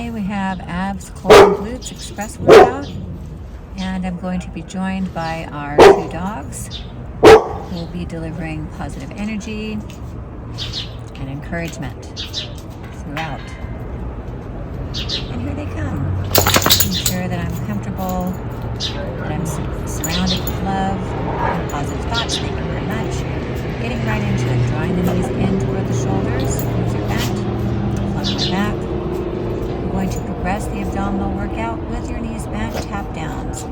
Today we have abs, core, and glutes express workout, and I'm going to be joined by our two dogs who will be delivering positive energy and encouragement throughout. And here they come, making sure that I'm comfortable, that I'm surrounded with love and positive thoughts. Thank you very much. Getting right into it, drawing the knees in toward the shoulders, knees are bent, flat on my back. You're going to progress the abdominal workout with your knees bent, tap downs.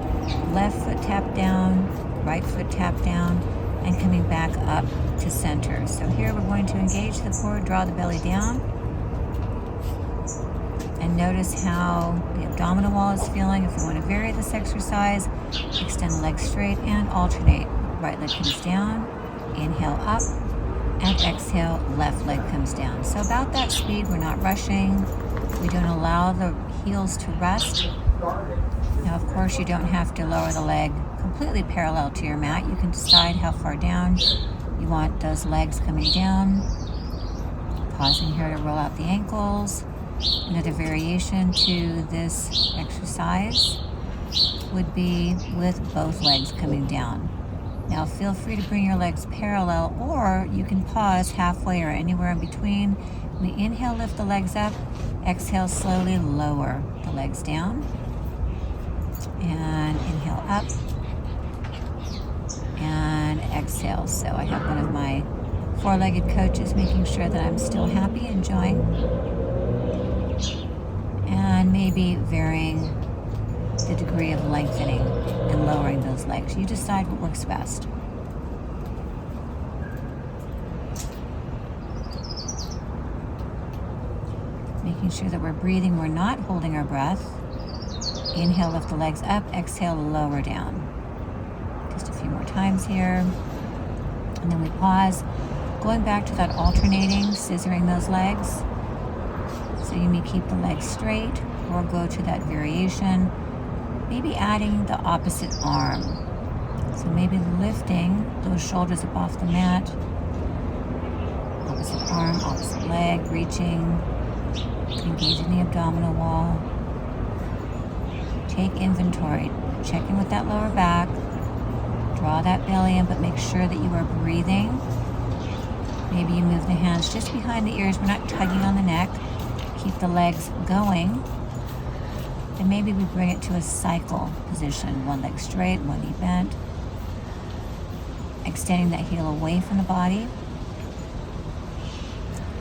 Left foot tap down, right foot tap down, and coming back up to center. So here we're going to engage the core, draw the belly down, and notice how the abdominal wall is feeling. If you want to vary this exercise, extend the legs straight and alternate. Right leg comes down, inhale up, and exhale, left leg comes down. So about that speed, we're not rushing. We don't allow the heels to rest. Now, of course, you don't have to lower the leg completely parallel to your mat. You can decide how far down you want those legs coming down. Pausing here to roll out the ankles. Another variation to this exercise would be with both legs coming down. Now feel free to bring your legs parallel, or you can pause halfway or anywhere in between. We inhale, lift the legs up. Exhale, slowly lower the legs down. And inhale up. And exhale. So I have one of my four-legged coaches making sure that I'm still happy, enjoying. And maybe varying the degree of lengthening and lowering those legs. You decide what works best. Making sure that we're breathing, we're not holding our breath. Inhale, lift the legs up. Exhale, lower down. Just a few more times here. And then we pause, going back to that alternating, scissoring those legs. So you may keep the legs straight or go to that variation. Maybe adding the opposite arm. So maybe lifting those shoulders up off the mat. Opposite arm, opposite leg, reaching, engaging the abdominal wall. Take inventory. Check in with that lower back. Draw that belly in, but make sure that you are breathing. Maybe you move the hands just behind the ears. We're not tugging on the neck. Keep the legs going. And maybe we bring it to a cycle position. One leg straight, one knee bent. Extending that heel away from the body.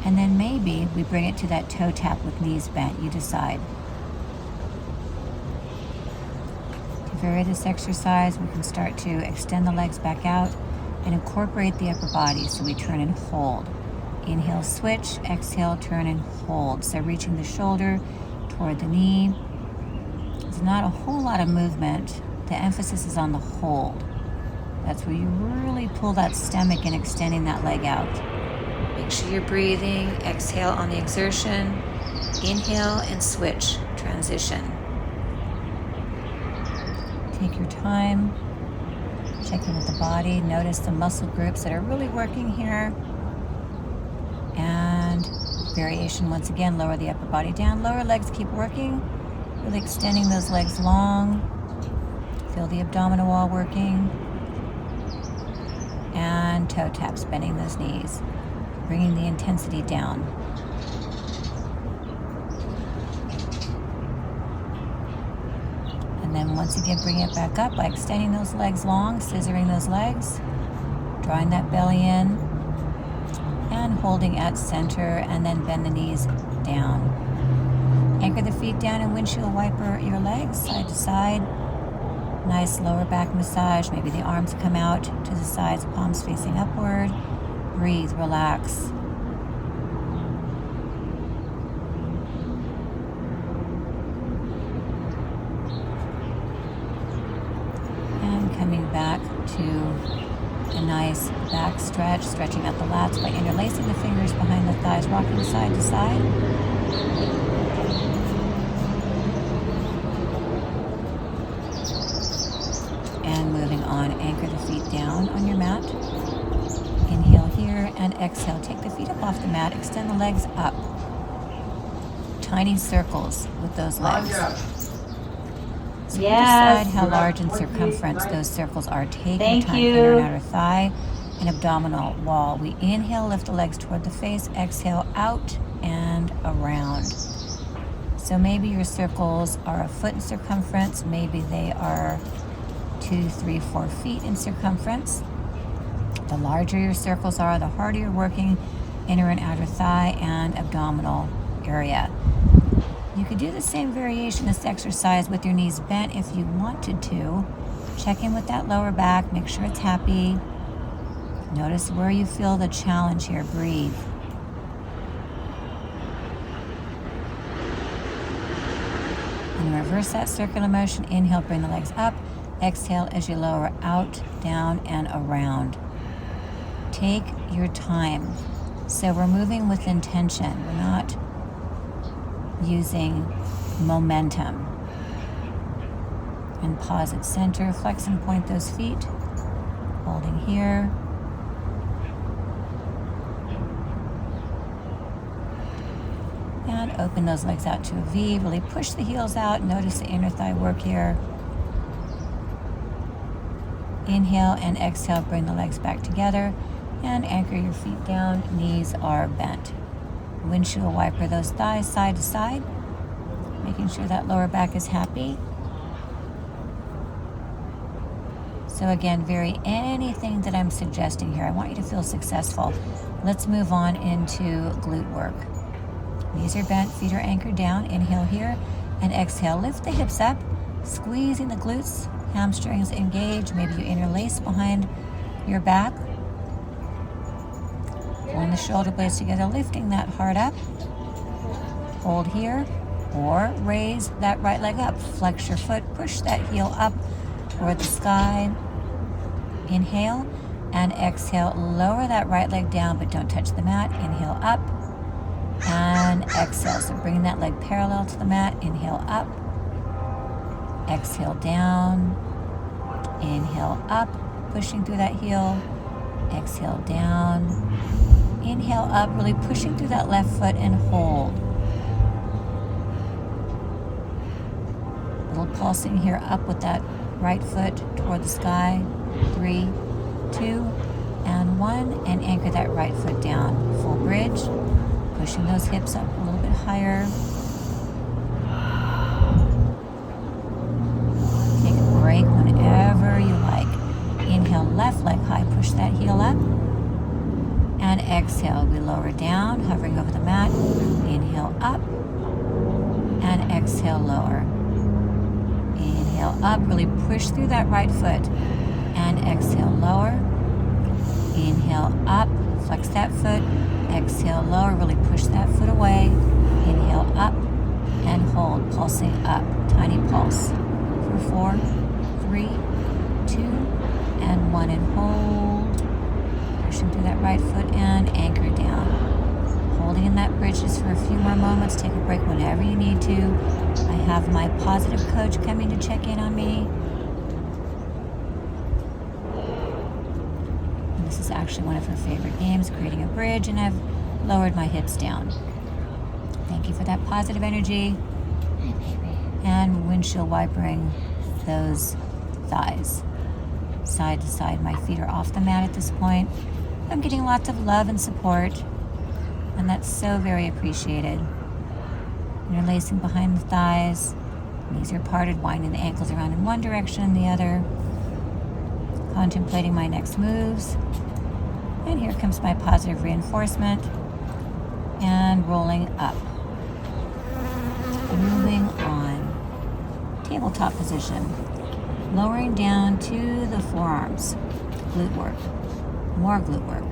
And then maybe we bring it to that toe tap with knees bent. You decide. To vary this exercise, we can start to extend the legs back out and incorporate the upper body. So we turn and hold. Inhale, switch. Exhale, turn and hold. So reaching the shoulder toward the knee. There's not a whole lot of movement. The emphasis is on the hold. That's where you really pull that stomach and extending that leg out. Make sure you're breathing. Exhale on the exertion. Inhale and switch. Transition. Take your time. Check in with the body. Notice the muscle groups that are really working here. And variation once again. Lower the upper body down. Lower legs keep working. Really extending those legs long. Feel the abdominal wall working. And toe taps, bending those knees. Bringing the intensity down. And then once again, bring it back up by extending those legs long, scissoring those legs, drawing that belly in, and holding at center, and then bend the knees down. Anchor the feet down and windshield wiper your legs side to side. Nice lower back massage. Maybe the arms come out to the sides, palms facing upward. Breathe, relax. And coming back to a nice back stretch, stretching out the lats by interlacing the fingers behind the thighs, rocking side to side. And moving on, anchor the feet down on your mat. Inhale here and exhale. Take the feet up off the mat, extend the legs up. tiny circles with those legs. So you Yes. decide how large in circumference those circles are. Take your Thank time. you. Inner and outer thigh and abdominal wall. We inhale, lift the legs toward the face. Exhale, out and around. So maybe your circles are a foot in circumference. Maybe they are 2, 3, 4 feet in circumference. The larger your circles are, the harder you're working inner and outer thigh and abdominal area. You could do the same variation, this exercise, with your knees bent if you wanted to. Check in with that lower back, make sure it's happy. Notice where you feel the challenge here. Breathe. And reverse that circular motion. Inhale, bring the legs up. Exhale as you lower out, down, and around. Take your time. So we're moving with intention. We're not using momentum. And pause at center. Flex and point those feet. Holding here. And open those legs out to a V. Really push the heels out. Notice the inner thigh work here. Inhale and exhale. Bring the legs back together. And anchor your feet down. Knees are bent. Windshield wiper those thighs side to side. Making sure that lower back is happy. So again, vary anything that I'm suggesting here. I want you to feel successful. Let's move on into glute work. Knees are bent, feet are anchored down. Inhale here and exhale. Lift the hips up, squeezing the glutes, hamstrings engage. Maybe you interlace behind your back. Pulling the shoulder blades together, lifting that heart up. Hold here or raise that right leg up. Flex your foot, push that heel up toward the sky. Inhale and exhale. Lower that right leg down, but don't touch the mat. Inhale up and exhale. So bringing that leg parallel to the mat. Inhale up. Exhale down. Inhale up, pushing through that heel. Exhale down. Inhale up, really pushing through that left foot and hold. Little pulsing here up with that right foot toward the sky. 3, 2, and 1. And anchor that right foot down. Full bridge. Pushing those hips up a little bit higher. Take a break whenever you like. Inhale, left leg high. Push that heel up. And exhale, we lower down, hovering over the mat. Inhale up. And exhale, lower. Inhale up, really push through that right foot. And exhale, lower. Inhale up, flex that foot. Exhale, lower, really push that foot away. Inhale up and hold, pulsing up. Tiny pulse for 4, 3, 2, and 1, and hold. Pushing through that right foot and anchor down. Holding in that bridge just for a few more moments. Take a break whenever you need to. I have my positive coach coming to check in on me. And this is actually one of her favorite games, creating a bridge, and I've lowered my hips down. Thank you for that positive energy. And windshield wipering those thighs side to side. My feet are off the mat at this point. I'm getting lots of love and support, and that's so very appreciated. Interlacing behind the thighs. Knees are parted, winding the ankles around in one direction and the other. Contemplating my next moves. And here comes my positive reinforcement. And rolling up. Moving on. Tabletop position. Lowering down to the forearms. Glute work. More glute work.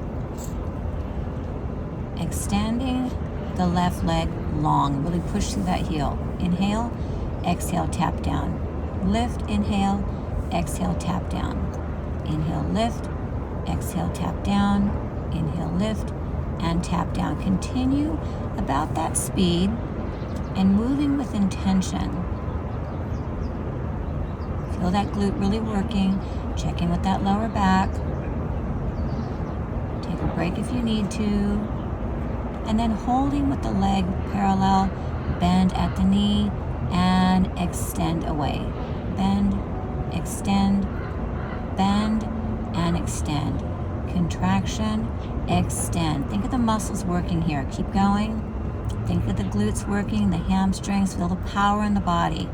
Extending the left leg long. Really push through that heel. Inhale, exhale, tap down. Lift, inhale, exhale, tap down. Inhale, lift, exhale, tap down. Inhale, lift, and tap down. Continue about that speed and moving with intention. Feel that glute really working. Check in with that lower back. Take a break if you need to. And then holding with the leg parallel, Bend at the knee and extend away. Bend, extend, bend, and extend. Contraction, extend. Think of the muscles working here. Keep going. Think of the glutes working, the hamstrings. Feel the power in the body.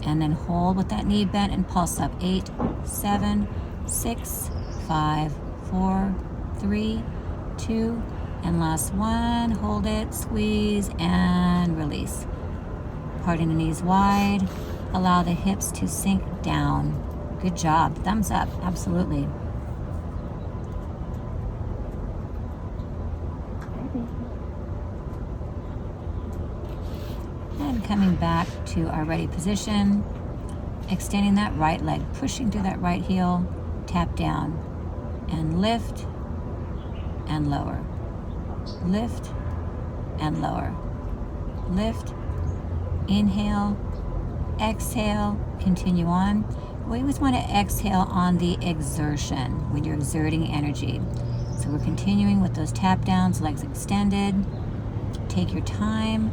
And then hold with that knee bent and pulse up. 8, 7, 6, 5, 4, 3, 2, and last one. Hold it, squeeze, and release. Parting the knees wide. Allow the hips to sink down. Good job. Thumbs up. Absolutely. And coming back to our ready position. Extending that right leg. Pushing through that right heel. Tap down. And lift and lower. Lift and lower. Lift. Inhale. Exhale. Continue on. We always want to exhale on the exertion when you're exerting energy. So we're continuing with those tap downs, legs extended. Take your time.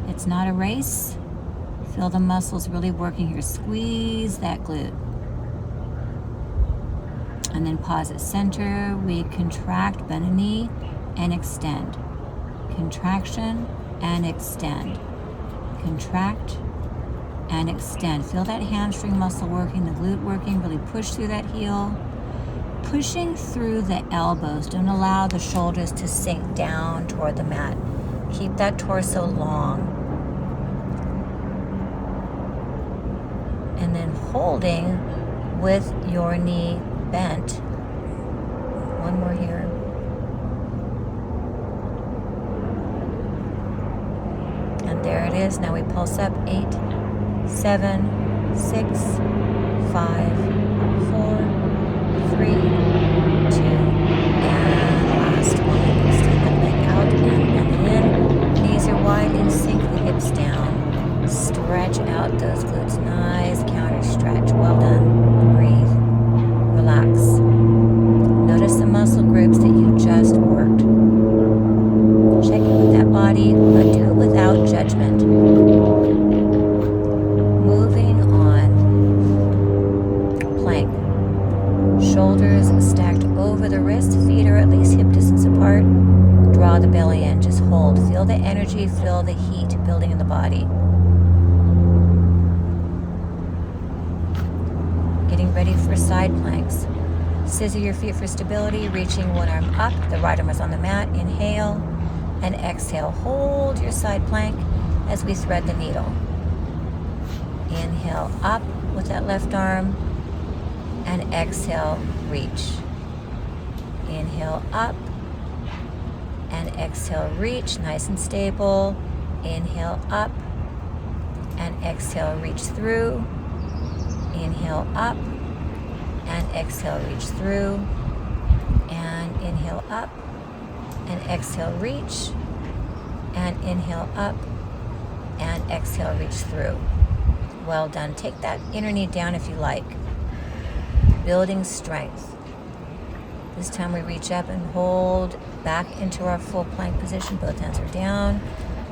It's not a race. Feel the muscles really working here. Squeeze that glute. And then pause at center. We contract, bend a knee, and extend. Contraction and extend. Contract and extend. Feel that hamstring muscle working, the glute working. Really push through that heel. Pushing through the elbows. Don't allow the shoulders to sink down toward the mat. Keep that torso long. And then holding with your knee bent. One more here. And there it is. Now we pulse up. 8, 7, 6, 5, 4, 3, 2, and last one. Extend that leg out and bend it in. Knees are wide and sink the hips down. Stretch out those glutes. Nice counter stretch. Well done. Breathe. Relax. Notice the muscle groups that you just worked. Check in with that body, but do it without judgment. Moving on. Plank. Shoulders stacked over the wrist. Feet are at least hip distance apart. Draw the belly in. Just hold. Feel the energy. Feel the heat building in the body. Getting ready for side planks. Scissor your feet for stability, reaching one arm up. The right arm is on the mat. Inhale and exhale. Hold your side plank as we thread the needle. Inhale up with that left arm and exhale, reach. Inhale up and exhale, reach. Nice and stable. Inhale up and exhale, reach through. Inhale up and exhale, reach through. And inhale up and exhale, reach. And inhale up and exhale, reach through. Well done. Take that inner knee down if you like. Building strength. This time we reach up and hold back into our full plank position. Both hands are down.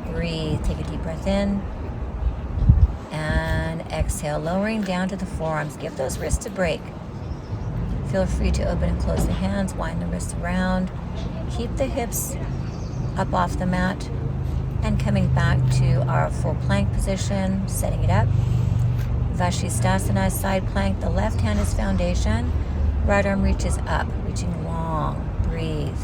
Breathe. Take a deep breath in. And exhale, lowering down to the forearms. Give those wrists a break. Feel free to open and close the hands, wind the wrists around. Keep the hips up off the mat and coming back to our full plank position, setting it up. Vashisthasana, side plank. The left hand is foundation. Right arm reaches up, reaching long. Breathe.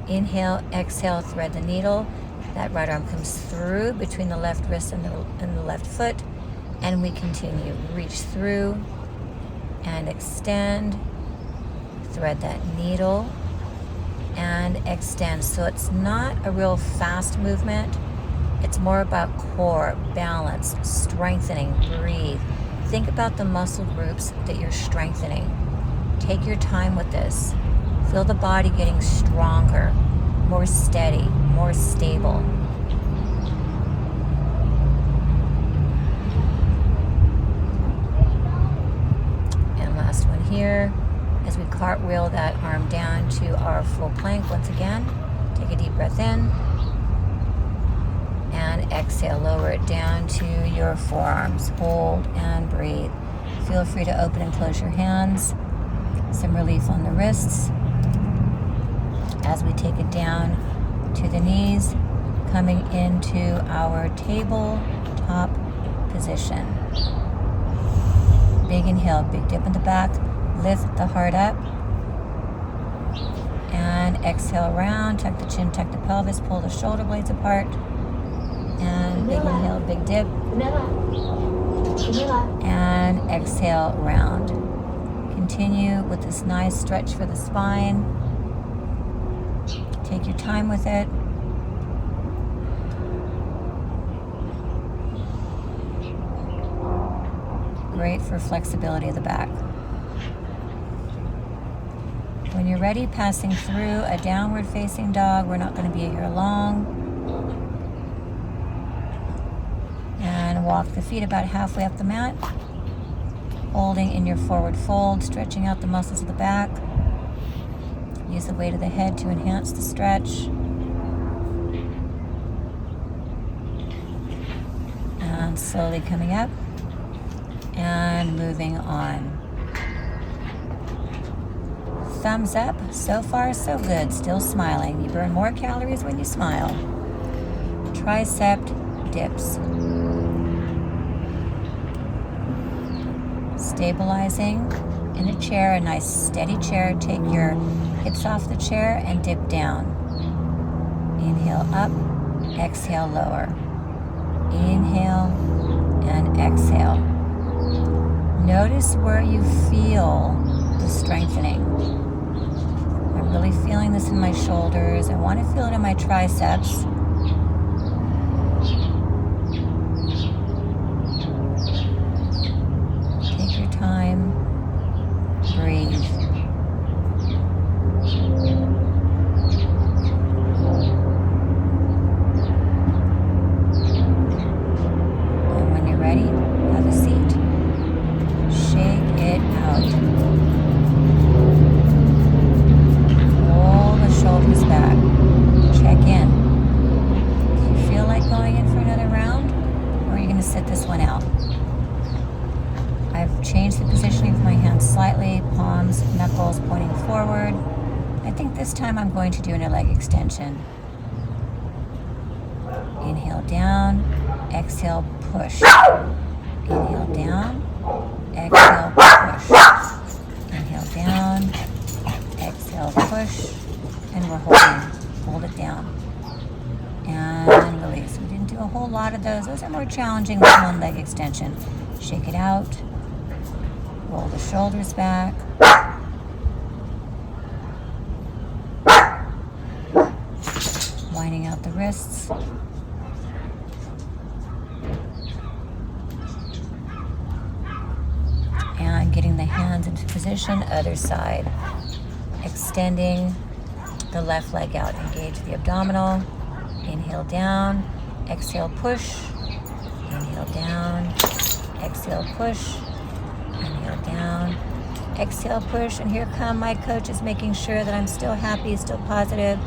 Inhale, exhale, thread the needle. That right arm comes through between the left wrist and the left foot. And we continue. Reach through and extend. Thread that needle and extend. So it's not a real fast movement. It's more about core, balance, strengthening. Breathe. Think about the muscle groups that you're strengthening. Take your time with this. Feel the body getting stronger, more steady, more stable. And cartwheel that arm down to our full plank once again. Take a deep breath in. And exhale, lower it down to your forearms. Hold and breathe. Feel free to open and close your hands. Some relief on the wrists as we take it down to the knees, coming into our tabletop position. Big inhale, big dip in the back. Lift the heart up. And exhale round. Tuck the chin, tuck the pelvis. Pull the shoulder blades apart. And big inhale, big dip. And exhale round. Continue with this nice stretch for the spine. Take your time with it. Great for flexibility of the back. When you're ready, passing through a downward facing dog. We're not going to be here long. And walk the feet about halfway up the mat. Holding in your forward fold, stretching out the muscles of the back. Use the weight of the head to enhance the stretch. And slowly coming up and moving on. Thumbs up. So far, so good. Still smiling. You burn more calories when you smile. Tricep dips. Stabilizing in a chair, a nice steady chair. Take your hips off the chair and dip down. Inhale up, exhale lower. Inhale and exhale. Notice where you feel the strengthening. I'm really feeling this in my shoulders. I want to feel it in my triceps. Take your time. Breathe. And when you're ready, have a seat. Shake it out. Roll the shoulders back. Check in. Do you feel like going in for another round? Or are you going to sit this one out? I've changed the positioning of my hands slightly, palms, knuckles pointing forward. I think this time I'm going to do a leg extension. Inhale down, exhale push. Inhale down, exhale push. Inhale down, exhale push, and we're holding. Hold it down. And release. We didn't do a whole lot of those. Those are more challenging with one leg extension. Shake it out. Roll the shoulders back. Winding out the wrists. And getting the hands into position, other side. Extending the left leg out. Engage the abdominal. Inhale down. Exhale push. Inhale down. Exhale push. Inhale down, exhale push, and here come my coaches making sure that I'm still happy, still positive.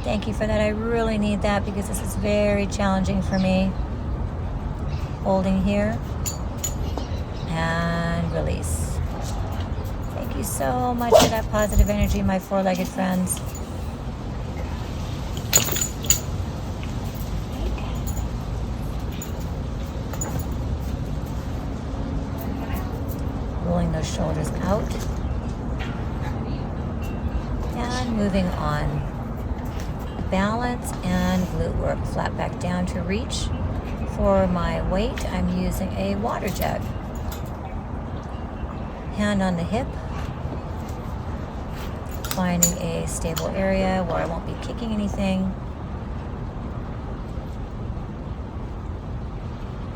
Thank you for that. I really need that because this is very challenging for me. Holding here and release. Thank you so much for that positive energy, my four-legged friends. Rolling those shoulders out and moving on. Balance and glute work. Flat back down to reach. For my weight, I'm using a water jug. Hand on the hip. Finding a stable area where I won't be kicking anything.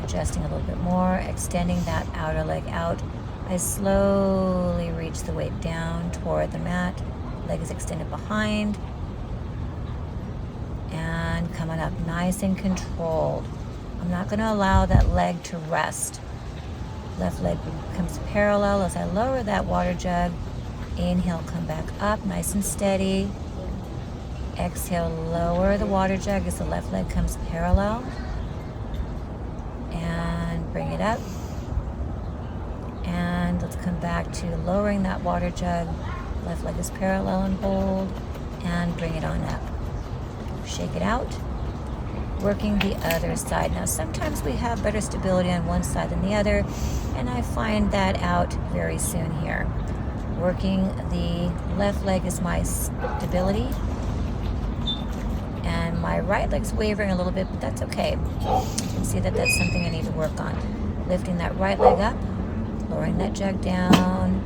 Adjusting a little bit more, extending that outer leg out. I slowly reach the weight down toward the mat. Leg is extended behind. And coming up nice and controlled. I'm not going to allow that leg to rest. Left leg becomes parallel as I lower that water jug Inhale, come back up, nice and steady. Exhale, lower the water jug as the left leg comes parallel. And bring it up. And let's come back to lowering that water jug. Left leg is parallel and hold. And bring it on up. Shake it out. Working the other side. Now, sometimes we have better stability on one side than the other, and I find that out very soon here. Working the left leg is my stability, and my right leg's wavering a little bit, but that's okay. You can see that that's something I need to work on. Lifting that right leg up, lowering that jug down,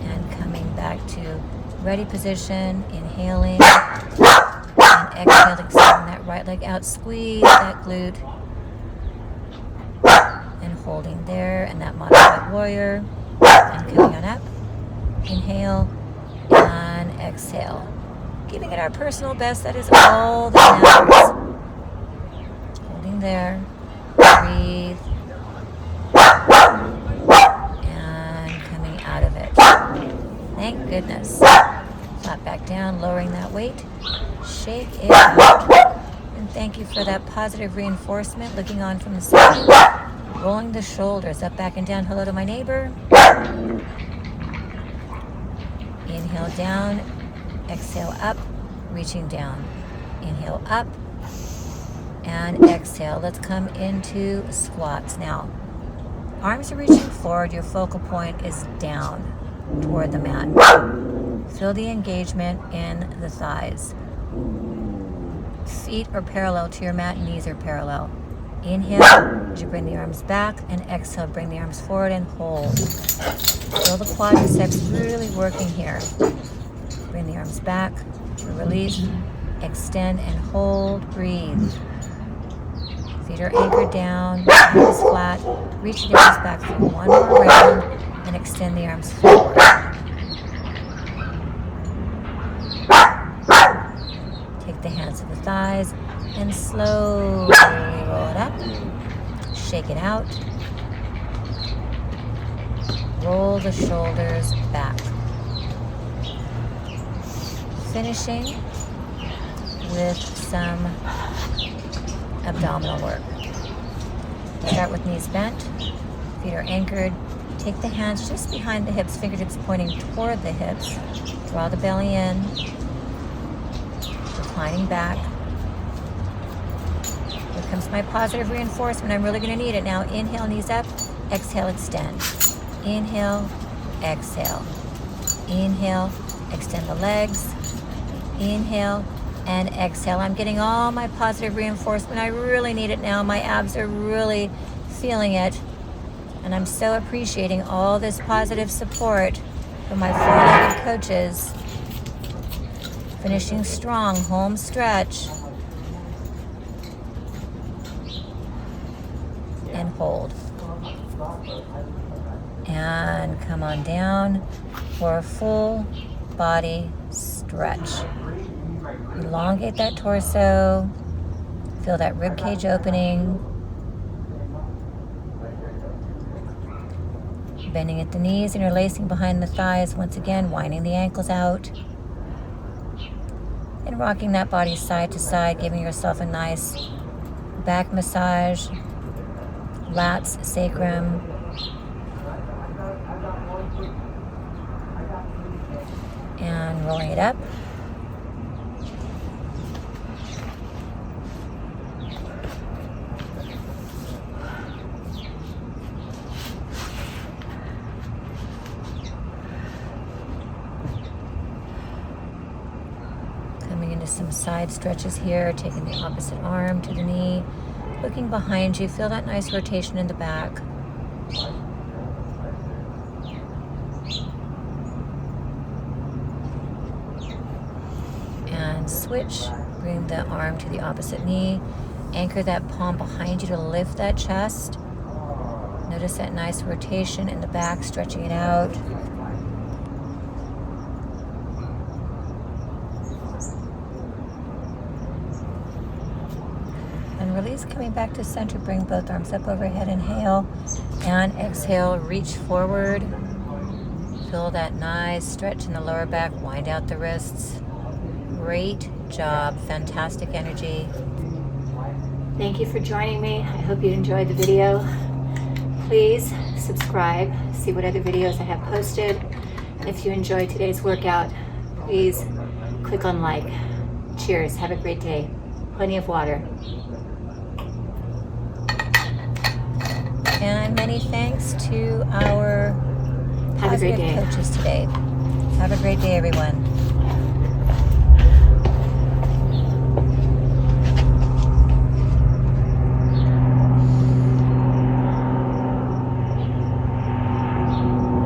and coming back to ready position, inhaling, and exhale, extending that right leg out, squeeze that glute, and holding there, and that modified warrior, and coming on up, inhale, and exhale. Giving it our personal best, that is all that matters. Holding there, breathe, and coming out of it. Thank goodness. Flat back down, lowering that weight. Shake it out. And thank you for that positive reinforcement. Looking on from the side. Rolling the shoulders up, back, and down. Hello to my neighbor. Inhale down. Exhale up. Reaching down. Inhale up. And exhale. Let's come into squats. Now, arms are reaching forward. Your focal point is down toward the mat. Feel the engagement in the thighs. Feet are parallel to your mat, knees are parallel. Inhale as you bring the arms back, and exhale, bring the arms forward and hold. Feel the quadriceps really working here. Bring the arms back, release, extend and hold, breathe. Feet are anchored down, hands flat. Reach the arms back for one more round and extend the arms forward. Take the hands to the thighs and slowly roll it up. Shake it out. Roll the shoulders back. Finishing with some abdominal work. Start with knees bent, feet are anchored. Take the hands just behind the hips, fingertips pointing toward the hips. Draw the belly in, reclining back. Here comes my positive reinforcement. I'm really going to need it now. Inhale, knees up. Exhale, extend. Inhale, exhale. Inhale, extend the legs. Inhale and exhale. I'm getting all my positive reinforcement. I really need it now. My abs are really feeling it. And I'm so appreciating all this positive support from my four-legged coaches. Finishing strong, home stretch. And hold. And come on down for a full body stretch. Elongate that torso. Feel that rib cage opening. Bending at the knees, interlacing behind the thighs. Once again, winding the ankles out. And rocking that body side to side, giving yourself a nice back massage. Lats, sacrum. And rolling it up. Coming into some side stretches here, taking the opposite arm to the knee. Looking behind you, feel that nice rotation in the back. And switch, bring the arm to the opposite knee. Anchor that palm behind you to lift that chest. Notice that nice rotation in the back, stretching it out. And release, coming back to center. Bring both arms up overhead. Inhale and exhale. Reach forward. Feel that nice stretch in the lower back. Wind out the wrists. Great job. Fantastic energy. Thank you for joining me. I hope you enjoyed the video. Please subscribe. See what other videos I have posted. If you enjoyed today's workout, please click on like. Cheers. Have a great day. Plenty of water. And many thanks to our positive coaches today. Have a great day, everyone.